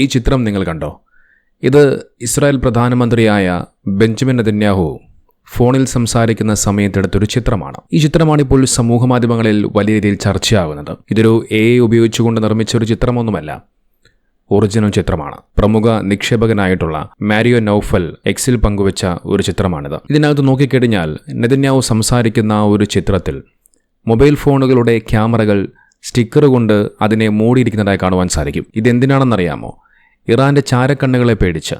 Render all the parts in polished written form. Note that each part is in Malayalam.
ഈ ചിത്രം നിങ്ങൾ കണ്ടോ? ഇത് ഇസ്രായേൽ പ്രധാനമന്ത്രിയായ ബെഞ്ചമിൻ നെതന്യാഹു ഫോണിൽ സംസാരിക്കുന്ന സമയത്തെടുത്തൊരു ചിത്രമാണ്. ഈ ചിത്രമാണ് ഇപ്പോൾ സമൂഹമാധ്യമങ്ങളിൽ വലിയ രീതിയിൽ ചർച്ചയാകുന്നത്. ഇതൊരു AI ഉപയോഗിച്ചുകൊണ്ട് നിർമ്മിച്ച ഒരു ചിത്രമൊന്നുമല്ല, ഒറിജിനൽ ചിത്രമാണ്. പ്രമുഖ നിക്ഷേപകനായിട്ടുള്ള മാരിയോ നൌഫൽ എക്സിൽ പങ്കുവച്ച ഒരു ചിത്രമാണിത്. ഇതിനകത്ത് നോക്കിക്കഴിഞ്ഞാൽ നെതന്യാഹു സംസാരിക്കുന്ന ഒരു ചിത്രത്തിൽ മൊബൈൽ ഫോണുകളുടെ ക്യാമറകൾ സ്റ്റിക്കർ കൊണ്ട് അതിനെ മൂടിയിരിക്കുന്നതായി കാണുവാൻ സാധിക്കും. ഇതെന്തിനാണെന്നറിയാമോ? ഇറാന്റെ ചാരക്കണ്ണുകളെ പേടിച്ച്,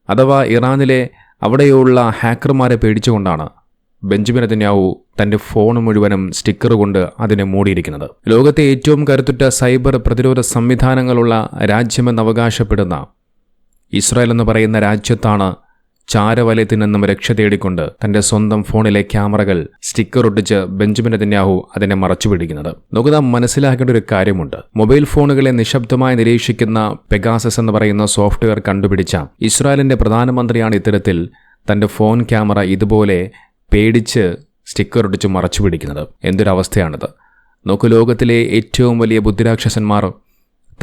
അഥവാ ഇറാനിലെ അവിടെയുള്ള ഹാക്കർമാരെ പേടിച്ചുകൊണ്ടാണ് ബെഞ്ചമിൻ നെതന്യാഹു തന്റെ ഫോൺ മുഴുവനും സ്റ്റിക്കർ കൊണ്ട് അതിനെ മൂടിയിരിക്കുന്നത്. ലോകത്തെ ഏറ്റവും കരുത്തുറ്റ സൈബർ പ്രതിരോധ സംവിധാനങ്ങളുള്ള രാജ്യമെന്ന് അവകാശപ്പെടുന്ന ഇസ്രായേൽ എന്ന് പറയുന്ന രാജ്യത്താണ് ചാരവലയത്തിൽ നിന്നും രക്ഷ തേടിക്കൊണ്ട് തന്റെ സ്വന്തം ഫോണിലെ ക്യാമറകൾ സ്റ്റിക്കർ ഒട്ടിച്ച് ബെഞ്ചമിൻ നെതന്യാഹു അതിനെ മറച്ചു പിടിക്കുന്നത്. നമുക്ക് നാം മനസ്സിലാക്കേണ്ട ഒരു കാര്യമുണ്ട്. മൊബൈൽ ഫോണുകളെ നിശബ്ദമായി നിരീക്ഷിക്കുന്ന പെഗാസസ് എന്ന് പറയുന്ന സോഫ്റ്റ്വെയർ കണ്ടുപിടിച്ച ഇസ്രായേലിന്റെ പ്രധാനമന്ത്രിയാണ് ഇത്തരത്തിൽ തന്റെ ഫോൺ ക്യാമറ ഇതുപോലെ പേടിച്ച് സ്റ്റിക്കർ ഒട്ടിച്ച് മറച്ചു പിടിക്കുന്നത്. എന്തൊരവസ്ഥയാണിത് നോക്കൂ. ലോകത്തിലെ ഏറ്റവും വലിയ ബുദ്ധിരാക്ഷസന്മാർ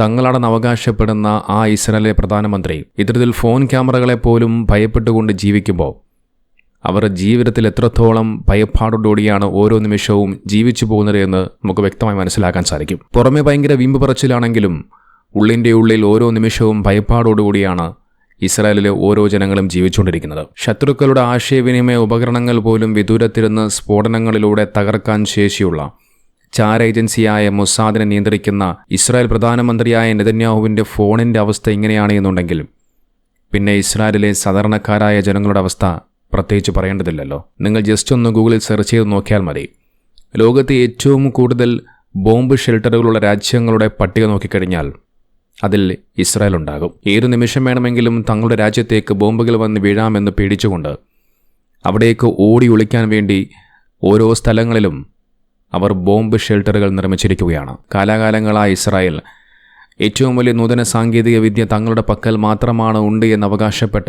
തങ്ങളാണെന്ന് അവകാശപ്പെടുന്ന ആ ഇസ്രായേലിലെ പ്രധാനമന്ത്രി ഇത്തരത്തിൽ ഫോൺ ക്യാമറകളെ പോലും ഭയപ്പെട്ടുകൊണ്ട് ജീവിക്കുമ്പോൾ അവർ ജീവിതത്തിൽ എത്രത്തോളം ഭയപ്പാടോടുകൂടിയാണ് ഓരോ നിമിഷവും ജീവിച്ചു പോകുന്നത് എന്ന് നമുക്ക് വ്യക്തമായി മനസ്സിലാക്കാൻ സാധിക്കും. പുറമെ ഭയങ്കര വീമ്പ് പറച്ചിലാണെങ്കിലും ഉള്ളിൻ്റെ ഉള്ളിൽ ഓരോ നിമിഷവും ഭയപ്പാടോടുകൂടിയാണ് ഇസ്രായേലിലെ ഓരോ ജനങ്ങളും ജീവിച്ചുകൊണ്ടിരിക്കുന്നത്. ശത്രുക്കളുടെ ആശയവിനിമയ ഉപകരണങ്ങൾ പോലും വിദൂരത്തിരുന്ന് സ്ഫോടനങ്ങളിലൂടെ തകർക്കാൻ ശേഷിയുള്ള ചാര ഏജൻസിയായ മൊസാദിനെ നിയന്ത്രിക്കുന്ന ഇസ്രായേൽ പ്രധാനമന്ത്രിയായ നെതന്യാഹുവിൻ്റെ ഫോണിൻ്റെ അവസ്ഥ ഇങ്ങനെയാണ് എന്നുണ്ടെങ്കിൽ പിന്നെ ഇസ്രായേലിലെ സാധാരണക്കാരായ ജനങ്ങളുടെ അവസ്ഥ പ്രത്യേകിച്ച് പറയേണ്ടതില്ലല്ലോ. നിങ്ങൾ ജസ്റ്റ് ഒന്ന് ഗൂഗിളിൽ സെർച്ച് ചെയ്ത് നോക്കിയാൽ മതി. ലോകത്തെ ഏറ്റവും കൂടുതൽ ബോംബ് ഷെൽട്ടറുകളുള്ള രാജ്യങ്ങളുടെ പട്ടിക നോക്കിക്കഴിഞ്ഞാൽ അതിൽ ഇസ്രായേൽ ഉണ്ടാകും. ഏതു നിമിഷം വേണമെങ്കിലും തങ്ങളുടെ രാജ്യത്തേക്ക് ബോംബുകൾ വന്ന് വീഴാമെന്ന് പേടിച്ചുകൊണ്ട് അവിടേക്ക് ഓടി ഒളിക്കാൻ വേണ്ടി ഓരോ സ്ഥലങ്ങളിലും അവർ ബോംബ് ഷെൽട്ടറുകൾ നിർമ്മിച്ചിരിക്കുകയാണ്. കാലാകാലങ്ങളായി ഇസ്രായേൽ ഏറ്റവും വലിയ നൂതന സാങ്കേതിക വിദ്യ തങ്ങളുടെ പക്കൽ മാത്രമാണ് ഉണ്ട് എന്ന് അവകാശപ്പെട്ട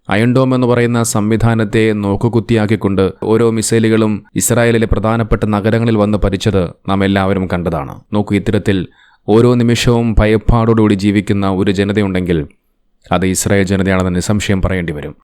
അയൺ ഡോം എന്ന് പറയുന്ന സംവിധാനത്തെ നോക്കുകുത്തിയാക്കിക്കൊണ്ട് ഓരോ മിസൈലുകളും ഇസ്രായേലിലെ പ്രധാനപ്പെട്ട നഗരങ്ങളിൽ വന്ന് പതിച്ചത് നാം എല്ലാവരും കണ്ടതാണ്. നോക്കൂ, ഇത്തരത്തിൽ ഓരോ നിമിഷവും ഭയപ്പാടോടുകൂടി ജീവിക്കുന്ന ഒരു ജനതയുണ്ടെങ്കിൽ അത് ഇസ്രായേൽ ജനതയാണെന്ന് നിസ്സംശയം പറയേണ്ടി വരും.